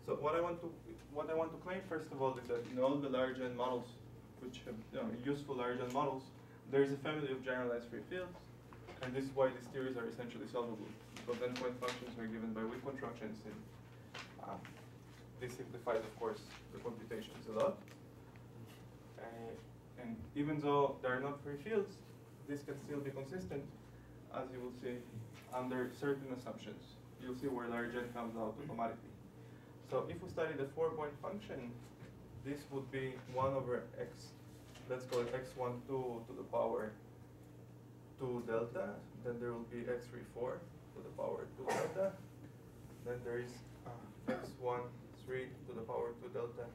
So what I want to claim first of all is that in all the large N models, which have useful large N models, there is a family of generalized free fields, and this is why these theories are essentially solvable, because endpoint functions are given by weak constructions, and this simplifies, of course, the computations a lot. And even though there are not free fields, this can still be consistent, as you will see, under certain assumptions. You'll see where large N comes out automatically. So if we study the 4-point function, this would be 1 over x, let's call it x12 to the power 2 delta. Then there will be x34 to the power 2 delta. Then there is x13 to the power 2 delta,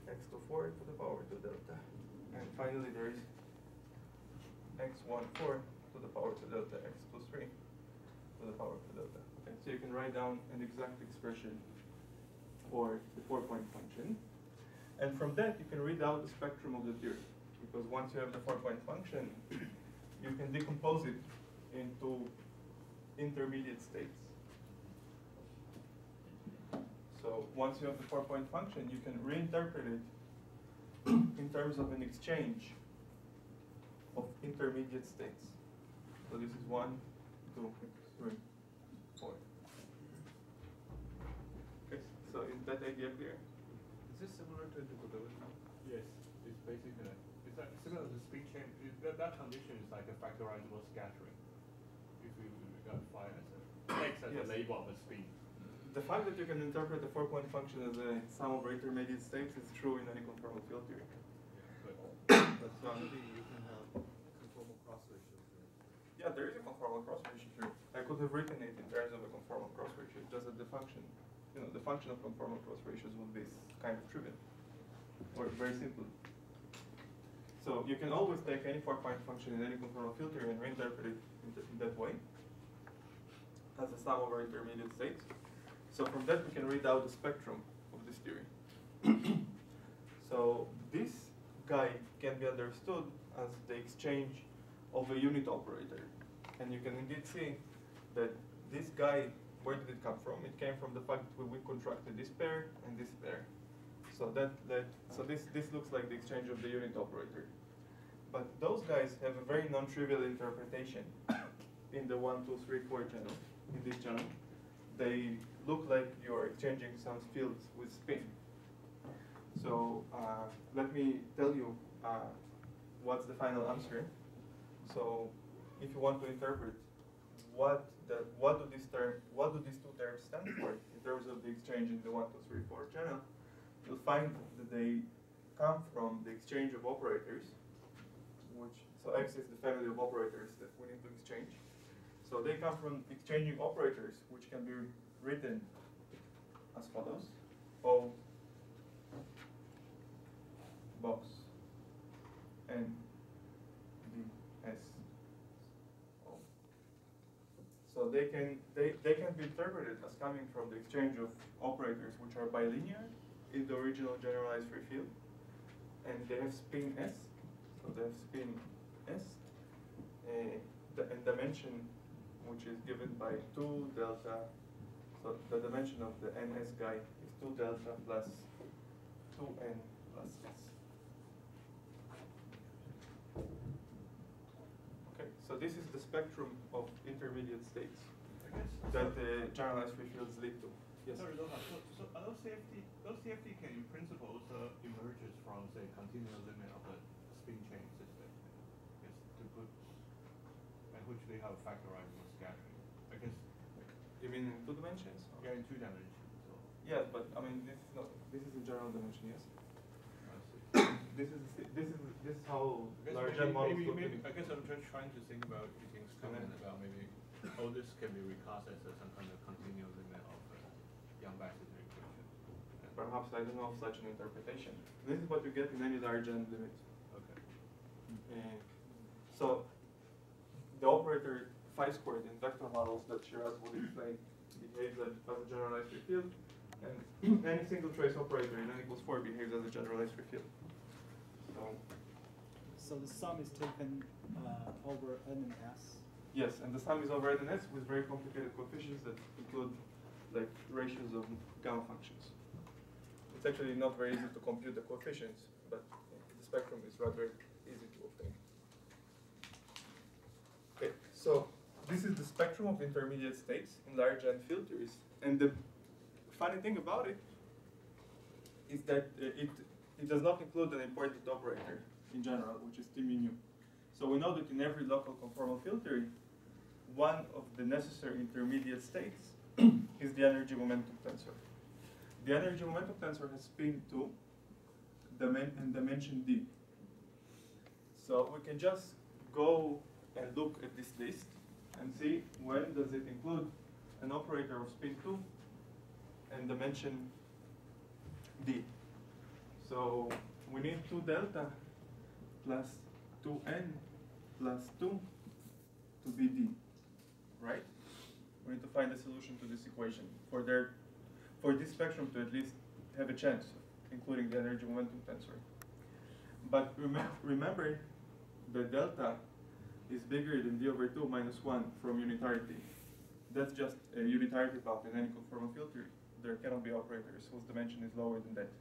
x24 to the power 2 delta. And finally there is x14 to the power 2 delta, x23 to the power 2 delta. Okay, so you can write down an exact expression for the 4-point function. And from that, you can read out the spectrum of the theory. Because once you have the 4-point function, you can decompose it into intermediate states. So once you have the 4-point function, you can reinterpret it in terms of an exchange of intermediate states. So this is 1, 2, 3, 4. Okay, so is that idea clear? Is this similar to interpretability? Yes, it's basically it's like similar to speed change. That condition is like a factorizable scattering. If you got phi as x as a label of a speed. The fact that you can interpret the 4-point function as a sum over intermediate states is true in any conformal field theory. But maybe you can have conformal cross ratios here. Yeah, there is a conformal cross ratio here. I could have written it in terms of a conformal cross ratio, just that the function, the function of conformal cross ratios would be kind of trivial, or very simple. So you can always take any 4-point function in any conformal field theory and reinterpret it in that way, as a sum over intermediate states. So from that we can read out the spectrum of this theory. So this guy can be understood as the exchange of a unit operator. And you can indeed see that this guy, where did it come from? It came from the fact that we constructed this pair and this pair. So this looks like the exchange of the unit operator. But those guys have a very non-trivial interpretation in the 1, 2, 3, 4 channel, in this channel. They look like you're exchanging some fields with spin. So let me tell you what's the final answer. So if you want to interpret what do these two terms stand for in terms of the exchange in the 1, 2, 3, 4 channel, you'll find that they come from the exchange of operators, so X is the family of operators that we need to exchange. So they come from exchanging operators, which can be written as follows: O box and B S O. So they can be interpreted as coming from the exchange of operators which are bilinear in the original generalized free field, and they have spin S. So they have spin S, and dimension, which is given by 2 delta. So the dimension of the NS guy is 2 delta plus 2n plus S. Okay, so this is the spectrum of intermediate states that the generalized free fields lead to. Yes. Sorry, Zohar. So are those CFT can in principle also emerges from, say, continual limit of the spin chain system. Yes, to put, and which they have factorizable scattering. I guess. You mean in 2 dimensions? Yeah, in 2 dimensions. So. Yes, but I mean this is a general dimension. Yes. I see. This is how large models look. I guess I'm just trying to think about Ying's comment about maybe all this can be recast as some kind of continual limit of Young-Baxter equation. Perhaps I don't know of such an interpretation. This is what you get in any large N limit. Okay. So the operator phi squared in vector models that Shiraz would explain behaves as a generalized free field, and any single trace operator in n equals 4 behaves as a generalized free field. So the sum is taken over n and s. Yes, and the sum is over n and s with very complicated coefficients that include like ratios of gamma functions. It's actually not very easy to compute the coefficients, but the spectrum is rather easy to obtain. Okay, so this is the spectrum of intermediate states in large N field theories. And the funny thing about it is that it does not include an important operator in general, which is T mu. So we know that in every local conformal field theory, one of the necessary intermediate states is the energy momentum tensor. The energy momentum tensor has spin 2 and dimension d. So we can just go and look at this list and see when does it include an operator of spin 2 and dimension d. So we need 2 delta plus 2n plus 2 to be d, right? We need to find a solution to this equation for this spectrum to at least have a chance of including the energy momentum tensor. But remember that delta is bigger than d over 2 minus 1 from unitarity. That's just a unitarity bound in any conformal field theory. There cannot be operators whose dimension is lower than that.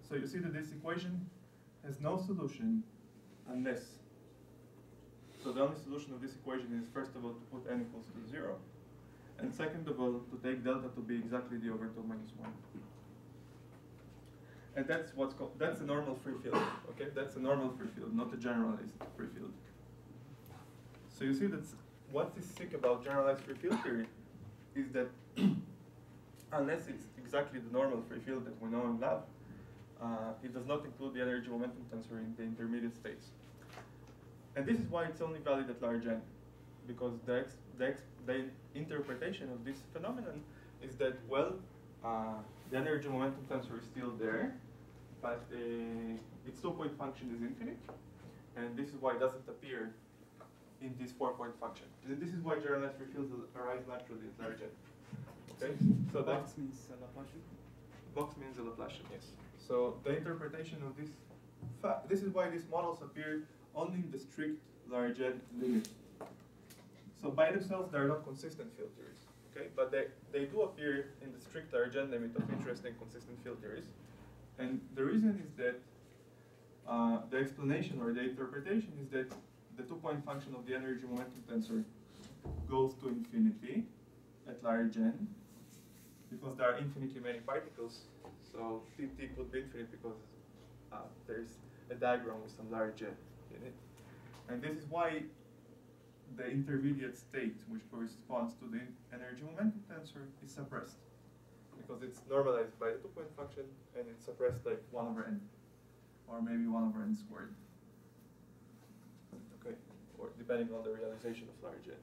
So you see that this equation has no solution unless. So the only solution of this equation is first of all to put n equals to 0, and second of all to take delta to be exactly d over 2 minus 1. And that's what's called, that's a normal free field, okay? That's a normal free field, not a generalized free field. So you see that what is sick about generalized free field theory is that unless it's exactly the normal free field that we know in lab, it does not include the energy momentum tensor in the intermediate states. And this is why it's only valid at large n, because the interpretation of this phenomenon is that, well, the energy momentum tensor is still there, but its 2-point function is infinite, and this is why it doesn't appear in this 4-point function. This is why generalized free fields arise naturally at large n. Okay, so box means Laplacian. Box means a Laplacian, yes. So the interpretation of this, this is why these models appear only in the strict large n limit. So by themselves, they're not consistent field theories, okay? But they do appear in the strict large n limit of interesting consistent field theories. And the reason is that the explanation or the interpretation is that the 2-point function of the energy momentum tensor goes to infinity at large n, because there are infinitely many particles. So Tt could be infinite because there's a diagram with some large n in it. And this is why the intermediate state, which corresponds to the energy momentum tensor, is suppressed. Because it's normalized by the 2-point function, and it's suppressed like 1 over n, or maybe 1 over n squared. Okay, or depending on the realization of large n.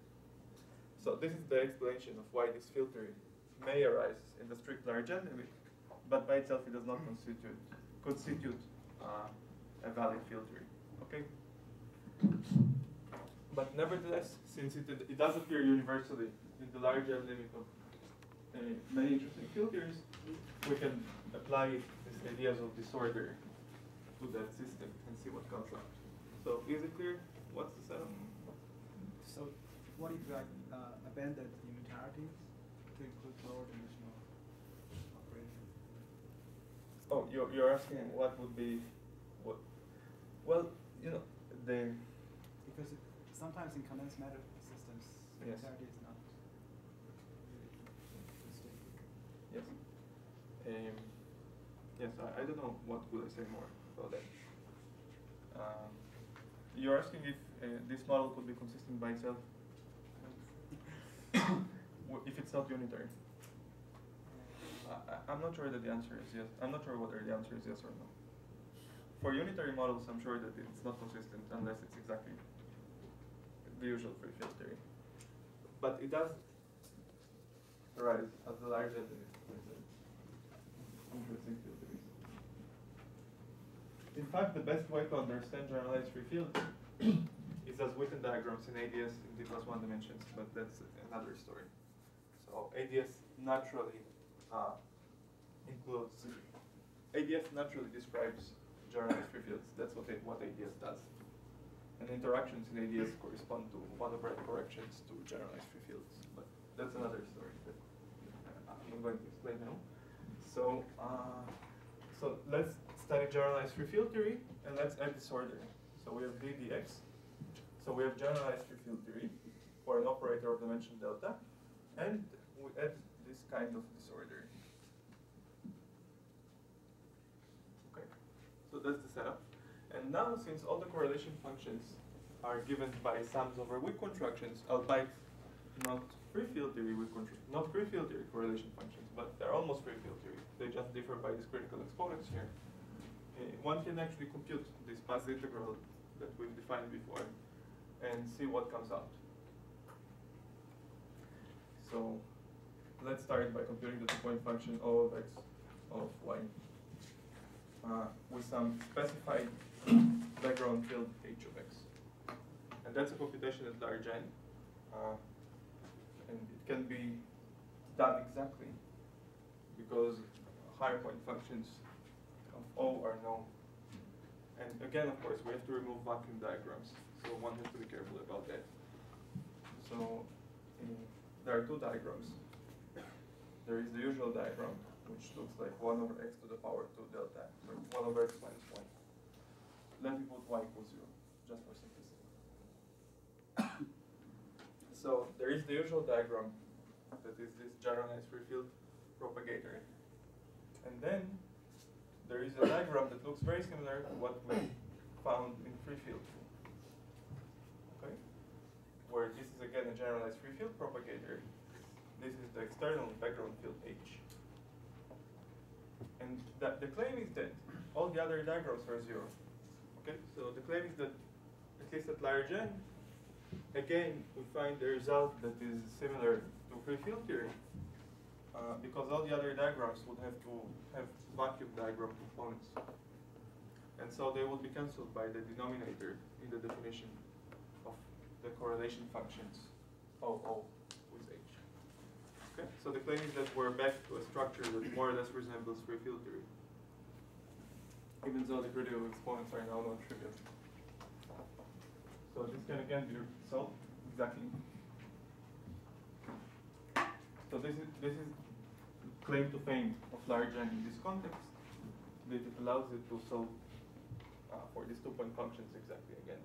So this is the explanation of why this field theory may arise in the strict large n limit, but by itself it does not constitute a valid field theory. Okay. But nevertheless, since it does appear universally in the large n limit of many interesting field theories, we can apply these ideas of disorder to that system and see what comes out. So is it clear? What's the setup? So what if you abandon unitarity to include lower dimensional operation? Oh, you're asking what would be what? Well, you know, because sometimes in condensed matter systems, Yes. unitarity is not Yes. Yes, I don't know what would I say more about that. You're asking if this model could be consistent by itself? If it's not unitary? I'm not sure that the answer is yes. I'm not sure whether the answer is yes or no. For unitary models, I'm sure that it's not consistent unless it's exactly the usual free field theory. But it does arise as the large n limit. Interesting field theories. In fact, the best way to understand generalized free fields is as Witten diagrams in ADS in d+1 dimensions, but that's another story. So ADS naturally describes generalized free fields. That's what ADS does. And interactions in ADS correspond to one-over-n corrections to generalized free fields. But that's another story that I'm not going to explain now. So, so let's study generalized free field theory, and let's add disorder. So we have d dx. So we have generalized free field theory for an operator of dimension delta, and we add this kind of disorder. Okay, so that's the setup. And now, since all the correlation functions are given by sums over weak contractions, albeit not free field theory not free field theory correlation functions, but they're almost free field theory. They just differ by these critical exponents here. One can actually compute this path integral that we've defined before and see what comes out. So let's start by computing the two-point function O of x of y with some specified background field h of x. And that's a computation at large n. And it can be done exactly because higher point functions of O are known. And again, of course, we have to remove vacuum diagrams, so one has to be careful about that. So there are two diagrams. There is the usual diagram, which looks like 1 over x to the power 2 delta, or 1 over x minus 1. Let me put y equals 0, just for simplicity. So there is the usual diagram, that is this generalized free field propagator. And then there is a diagram that looks very similar to what we found in free field. Okay? Where this is again a generalized free field propagator. This is the external background field H. And the claim is that all the other diagrams are 0. Okay? So the claim is that, at least at large n, again, we find the result that is similar to free field theory, because all the other diagrams would have to have vacuum diagram components. And so they would be cancelled by the denominator in the definition of the correlation functions OO with H. Okay? So the claim is that we're back to a structure that more or less resembles free field theory, even though the critical exponents are now non-trivial. So this can again be solved exactly. So this is claim to fame of large n in this context, that it allows it to solve for these two-point functions exactly again.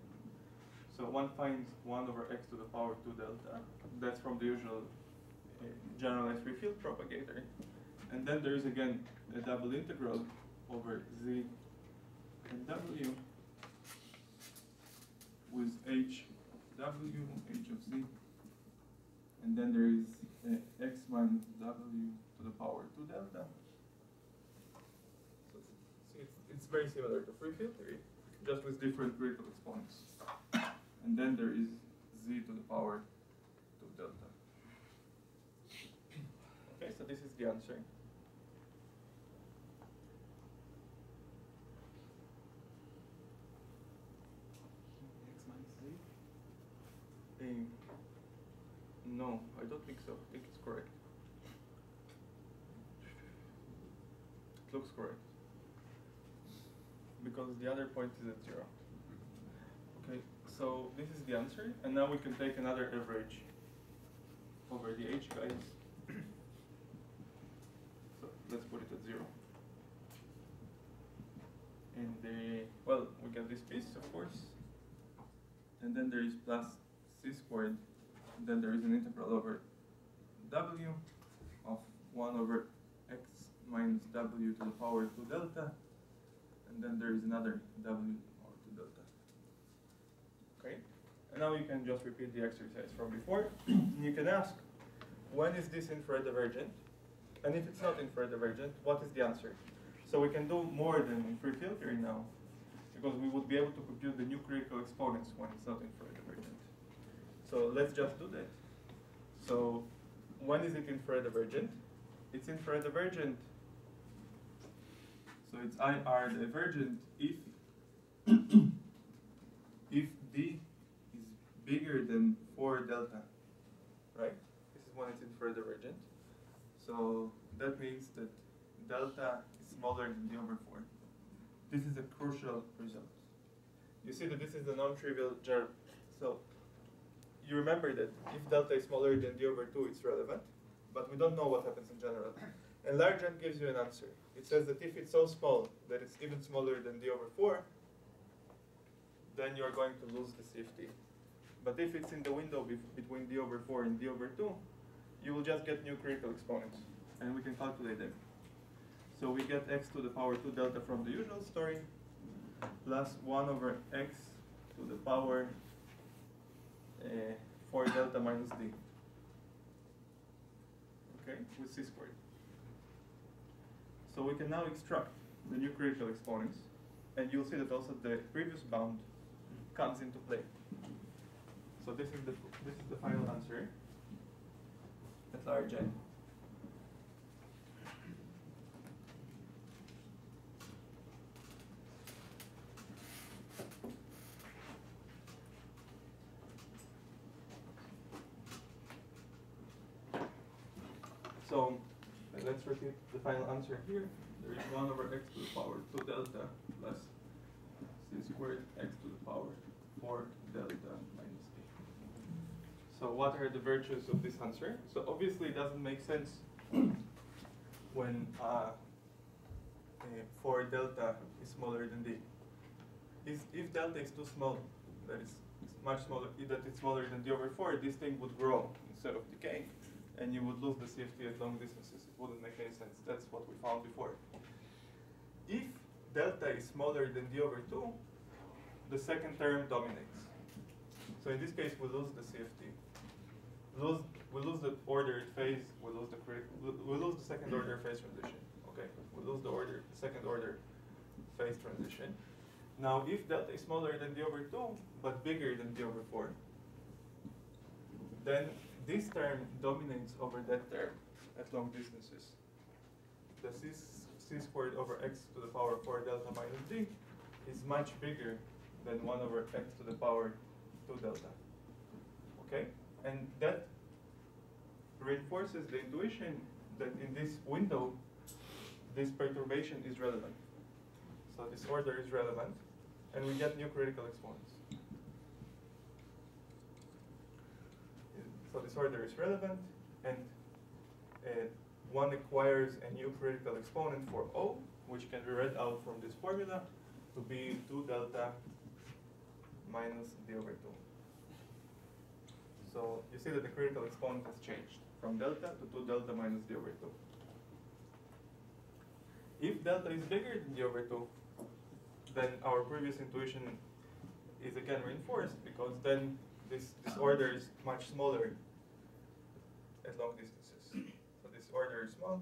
So one finds 1 over x to the power 2 delta. That's from the usual generalized free field propagator. And then there is again a double integral over z and w with h w, h of z, and then there is x minus w to the power 2 delta. So it's very similar to free field theory, just with different critical exponents. And then there is z to the power 2 delta. Okay, so this is the answer. No, I don't think so. I think it's correct. It looks correct. Because the other point is at 0. Okay, so this is the answer. And now we can take another average over the h guys. So let's put it at 0. And well, we get this piece, of course. And then there is plus c squared. And then there is an integral over w of 1 over x minus w to the power 2 delta. And then there is another w to the power 2 delta. Okay? And now you can just repeat the exercise from before. You can ask, when is this infrared divergent? And if it's not infrared divergent, what is the answer? So we can do more than in free field theory now, because we would be able to compute the new critical exponents when it's not infrared divergent. So let's just do that. So when is it infrared divergent? It's infrared divergent. So it's IR divergent if if D is bigger than 4 delta, right? This is when it's infrared divergent. So that means that delta is smaller than D over 4. This is a crucial result. You see that this is a non-trivial germ. So you remember that if delta is smaller than D over 2, it's relevant, but we don't know what happens in general. And largent gives you an answer. It says that if it's so small that it's even smaller than d over 4, then you're going to lose the CFT. But if it's in the window between d over 4 and d over 2, you will just get new critical exponents, and we can calculate them. So we get x to the power 2 delta from the usual story, plus 1 over x to the power 4 delta minus d. Okay, with c squared. So we can now extract the new critical exponents, and you'll see that also the previous bound comes into play. So this is the final answer at large n. So let's repeat the final answer here. There is 1 over x to the power 2 delta plus c squared x to the power 4 delta minus d. So what are the virtues of this answer? So obviously it doesn't make sense when 4 delta is smaller than d. If delta is too small, that is much smaller, that it's smaller than d over 4, this thing would grow instead of decay, and you would lose the CFT at long distances. It wouldn't make any sense. That's what we found before. If delta is smaller than d over 2, the second term dominates. So in this case, we lose the CFT. We lose the ordered phase. We lose the second order phase transition. Okay, we lose the second order phase transition. Now, if delta is smaller than d over 2, but bigger than d over 4, then this term dominates over that term at long distances. The c squared over x to the power 4 delta minus d is much bigger than 1 over x to the power 2 delta. Okay? And that reinforces the intuition that in this window, this perturbation is relevant. So this order is relevant, and we get new critical exponents. So this order is relevant, and one acquires a new critical exponent for O, which can be read out from this formula to be 2 delta minus d over 2. So you see that the critical exponent has changed from delta to 2 delta minus d over 2. If delta is bigger than d over 2, then our previous intuition is again reinforced, because then this order is much smaller at long distances. So this order is small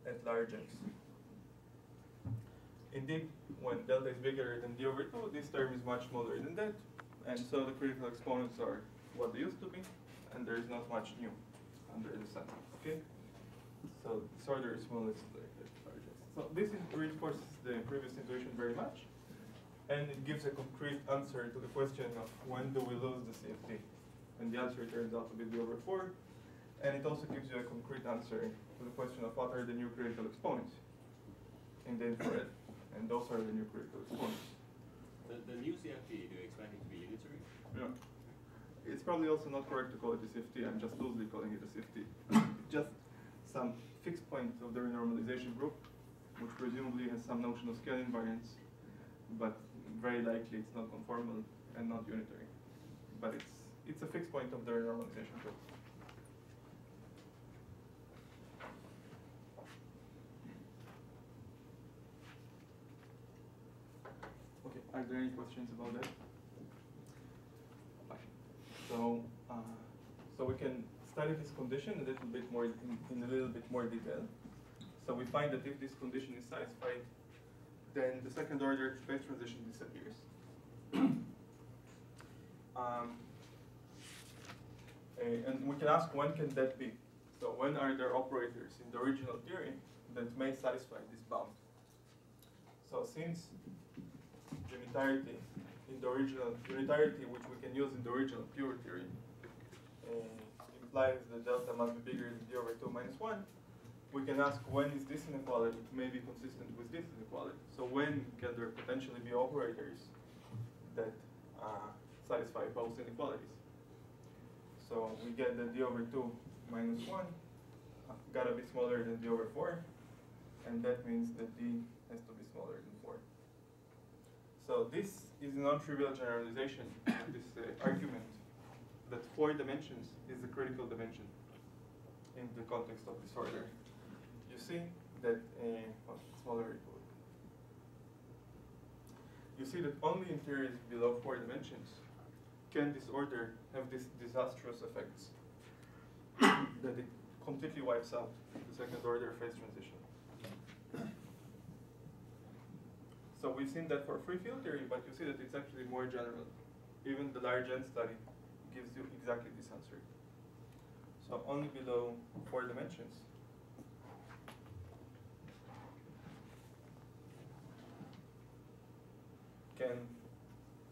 at large x. Indeed, when delta is bigger than d over 2, this term is much smaller than that, and so the critical exponents are what they used to be, and there is not much new under the sun. Okay? So this order is small at large x. So this reinforces the previous intuition very much, and it gives a concrete answer to the question of when do we lose the CFT. And the answer turns out to be d over 4. And it also gives you a concrete answer to the question of what are the new critical exponents in the infrared. And those are the new critical exponents. The new CFT, do you expect it to be unitary? Yeah. It's probably also not correct to call it a CFT. I'm just loosely calling it a CFT. Just some fixed point of the renormalization group, which presumably has some notion of scale invariance, but very likely it's not conformal and not unitary. But it's a fixed point of the renormalization group. Okay, are there any questions about that? So we can study this condition a little bit more in a little bit more detail. So we find that if this condition is satisfied, then the second order phase transition disappears. And we can ask, when can that be? So when are there operators in the original theory that may satisfy this bound? So since unitarity in the original, unitarity which we can use in the original pure theory implies that delta must be bigger than d over 2 minus 1, we can ask, when is this inequality may be consistent with this inequality? So when can there potentially be operators that satisfy both inequalities? So we get that d over 2 minus 1 gotta be smaller than d over 4, and that means that d has to be smaller than 4. So this is a non-trivial generalization of this argument that 4 dimensions is the critical dimension in the context of disorder. You see that smaller equal. You see that only interiors below 4 dimensions can disorder have these disastrous effects that it completely wipes out the second order phase transition. So we've seen that for free field theory, but you see that it's actually more general. Even the large N study gives you exactly this answer. So only below 4 dimensions can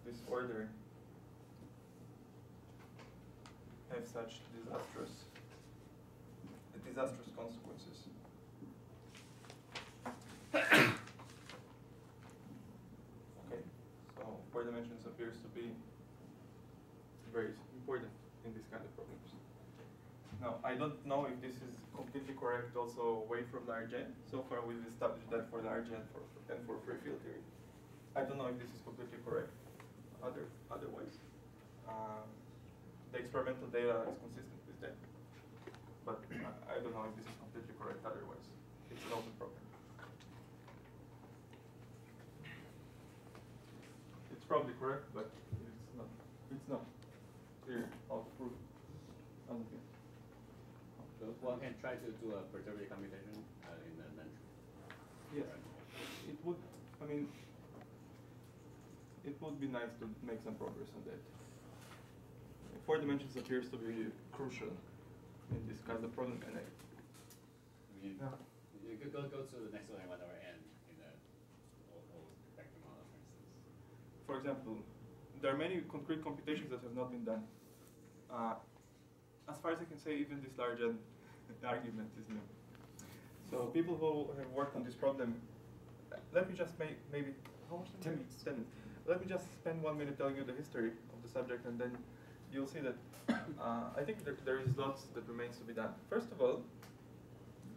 this order have such disastrous consequences. Okay, so 4 dimensions appears to be very important in this kind of problems. Now, I don't know if this is completely correct also away from large N. So far we've established that for large N and for free field theory. I don't know if this is completely correct otherwise. The experimental data is consistent with that. But I don't know if this is completely correct otherwise. It's an open problem. It's probably correct, but it's not clear how to prove it. So one can try to do a perturbative computation in the mention. Yes. It would, I mean, it would be nice to make some progress on that. 4 dimensions appears to be crucial in this kind of problem, and You could go to the next one 1 over n in the whole spectrum model, for instance. for example, there are many concrete computations that have not been done. As far as I can say, even this large N argument is new. So people who have worked on this problem, let me just maybe, how much time? 10 minutes. 10 minutes. Let me just spend 1 minute telling you the history of the subject, and then you'll see that I think there is lots that remains to be done. First of all,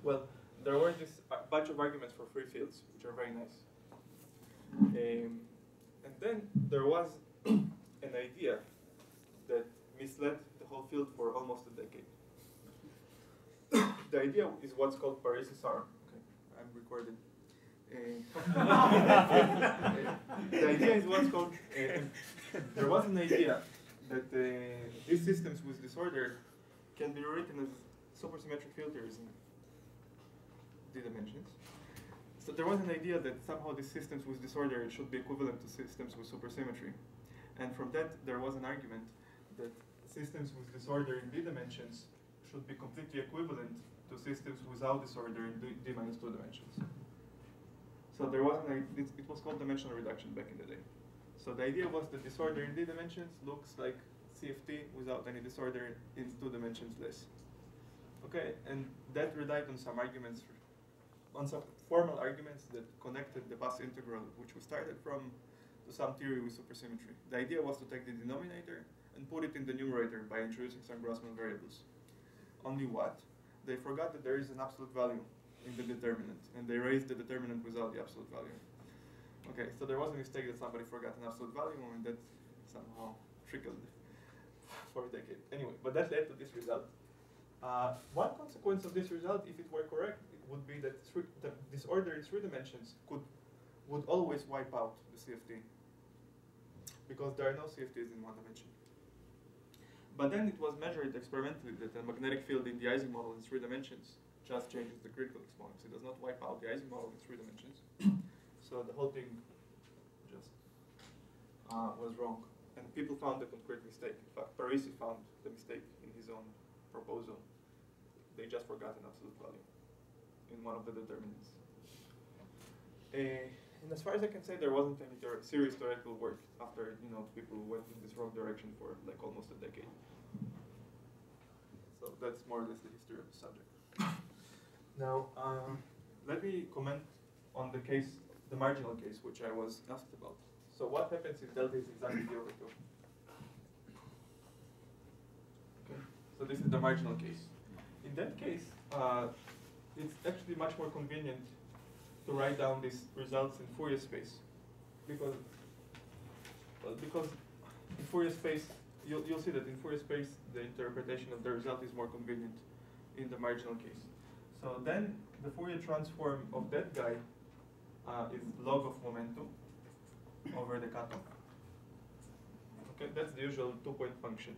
well, there were this bunch of arguments for free fields, which are very nice. And then there was an idea that misled the whole field for almost a decade. The idea is what's called Paris-Isar. Okay, I'm recording. The idea is what's called, there was an idea that these systems with disorder can be written as supersymmetric filters in d dimensions. So there was an idea that somehow these systems with disorder should be equivalent to systems with supersymmetry. And from that, there was an argument that systems with disorder in d dimensions should be completely equivalent to systems without disorder in d minus 2 dimensions. So there was it was called dimensional reduction back in the day. So the idea was that disorder in d dimensions looks like CFT without any disorder in 2 dimensions less. Okay, and that relied on some arguments, on some formal arguments that connected the bus integral, which we started from, to some theory with supersymmetry. The idea was to take the denominator and put it in the numerator by introducing some Grossman variables. Only what? They forgot that there is an absolute value in the determinant, and they raised the determinant without the absolute value. Okay, so there was a mistake that somebody forgot an absolute value, and that somehow trickled for a decade. Anyway, but that led to this result. One consequence of this result, if it were correct, it would be that the disorder in 3 dimensions would always wipe out the CFT, because there are no CFTs in 1 dimension. But then it was measured experimentally that the magnetic field in the Ising model in 3 dimensions just changes the critical exponents. It does not wipe out the Ising model in 3 dimensions. So the whole thing just was wrong. And people found the concrete mistake. In fact, Parisi found the mistake in his own proposal. They just forgot an absolute value in one of the determinants. And as far as I can say, there wasn't any serious theoretical work after people went in this wrong direction for like almost a decade. So that's more or less the history of the subject. Now, let me comment on the case, the marginal case, which I was asked about. So what happens if delta is exactly d over 2? Okay. So this is the marginal case. in that case, it's actually much more convenient to write down these results in Fourier space, because in Fourier space, you'll see that in Fourier space, the interpretation of the result is more convenient in the marginal case. So then the Fourier transform of that guy is log of momentum over the cutoff. Okay, that's the usual 2-point function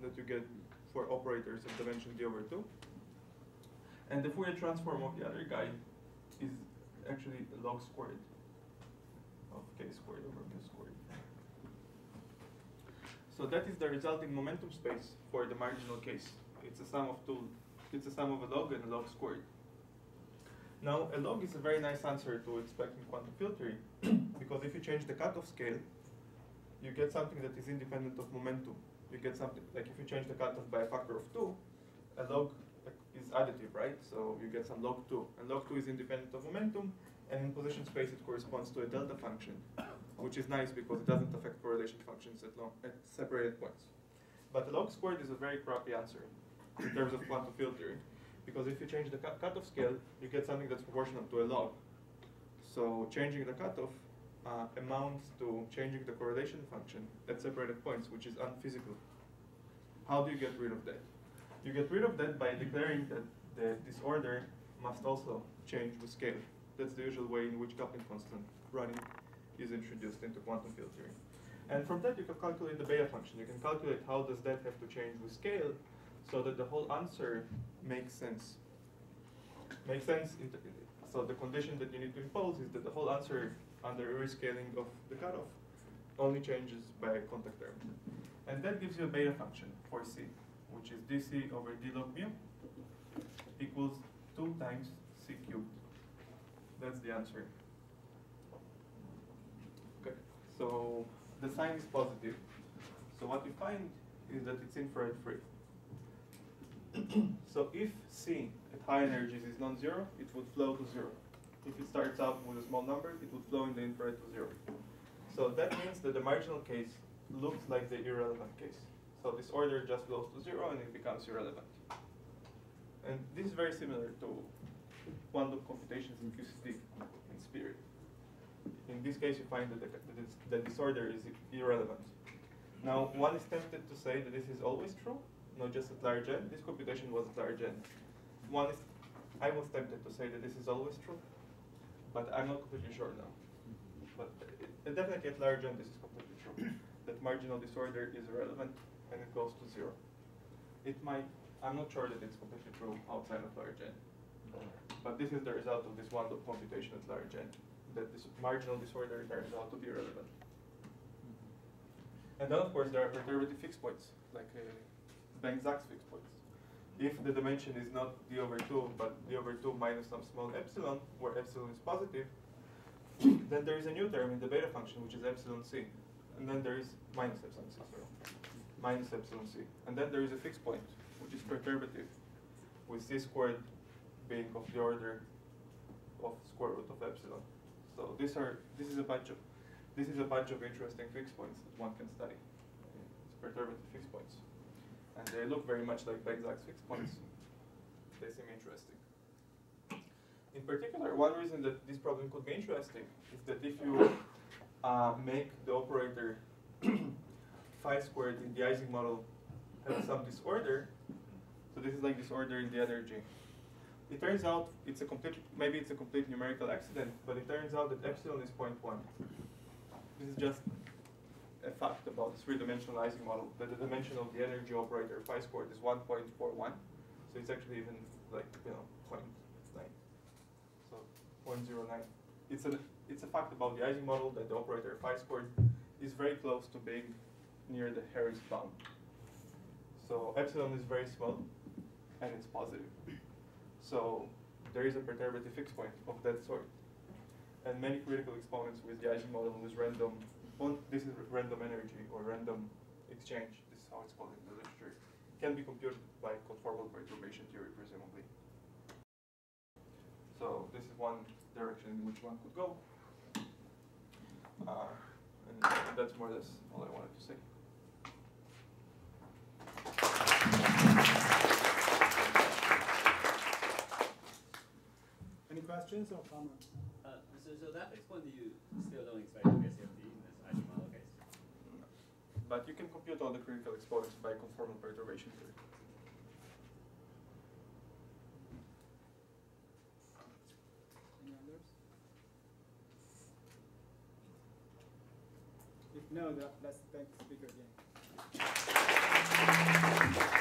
that you get for operators of dimension d over 2. And the Fourier transform of the other guy is actually log squared of k squared over mu squared. So that is the resulting momentum space for the marginal case. It's a sum of a log and a log squared. Now, a log is a very nice answer to expect in quantum filtering, because if you change the cutoff scale, you get something that is independent of momentum. You get something, like if you change the cutoff by a factor of 2, a log is additive, right? So you get some log 2. And log 2 is independent of momentum, and in position space it corresponds to a delta function, which is nice because it doesn't affect correlation functions at separated points. But a log squared is a very crappy answer in terms of quantum filtering, because if you change the cutoff scale, you get something that's proportional to a log. So changing the cutoff amounts to changing the correlation function at separated points, which is unphysical. How do you get rid of that? You get rid of that by declaring that the disorder must also change with scale. That's the usual way in which coupling constant running is introduced into quantum filtering. And from that you can calculate the beta function. You can calculate how does that have to change with scale so that the whole answer makes sense. So the condition that you need to impose is that the whole answer under a rescaling of the cutoff only changes by a contact term. And that gives you a beta function for C, which is dc over d log mu equals 2 times c cubed. That's the answer. Okay, so the sign is positive. So what you find is that it's infrared free. So if C at high energies is non-zero, it would flow to 0. If it starts out with a small number, it would flow in the infrared to 0. So that means that the marginal case looks like the irrelevant case. So this order just goes to 0 and it becomes irrelevant. And this is very similar to quantum computations in QCD in spirit. In this case, you find that the disorder is irrelevant. Now, one is tempted to say that this is always true, not just at large n. This computation was at large n. I was tempted to say that this is always true, but I'm not completely sure now. But definitely at large n, this is completely true. That marginal disorder is irrelevant and it goes to 0. It might, I'm not sure that it's completely true outside of large n. But this is the result of this one-loop computation at large n, that this marginal disorder turns out to be irrelevant. And then, of course, there are perturbative fixed points, like Banks-Zaks fixed points. If the dimension is not d over 2, but d over 2 minus some small epsilon, where epsilon is positive, then there is a new term in the beta function, which is epsilon c. And then there is minus epsilon c, minus epsilon c. And then there is a fixed point, which is perturbative, with c squared being of the order of square root of epsilon. So this is a bunch of interesting fixed points that one can study. It's perturbative fixed points. And they look very much like Banks-Zaks fixed points. They seem interesting. In particular, one reason that this problem could be interesting is that if you make the operator phi squared in the Ising model have some disorder, so this is like disorder in the energy. It turns out maybe it's a complete numerical accident, but it turns out that epsilon is 0.1. This is just a fact about the three-dimensional Ising model, that the dimension of the energy operator phi squared is 1.41. So it's actually even like 0.9. So 0.09. It's a fact about the Ising model that the operator phi squared is very close to being near the Harris bound. So epsilon is very small, and it's positive. So there is a perturbative fixed point of that sort. And many critical exponents with the Ising model with random, this is random energy or random exchange, this is how it's called in the literature, can be computed by conformal perturbation theory, presumably. So this is one direction in which one could go. And that's more or less all I wanted to say. questions or comments? So that fixed point, you still don't expect to get CFD in this ideal model case? But you can compute all the critical exponents by conformal perturbation theory. Any others? If no, let's thank the speaker again.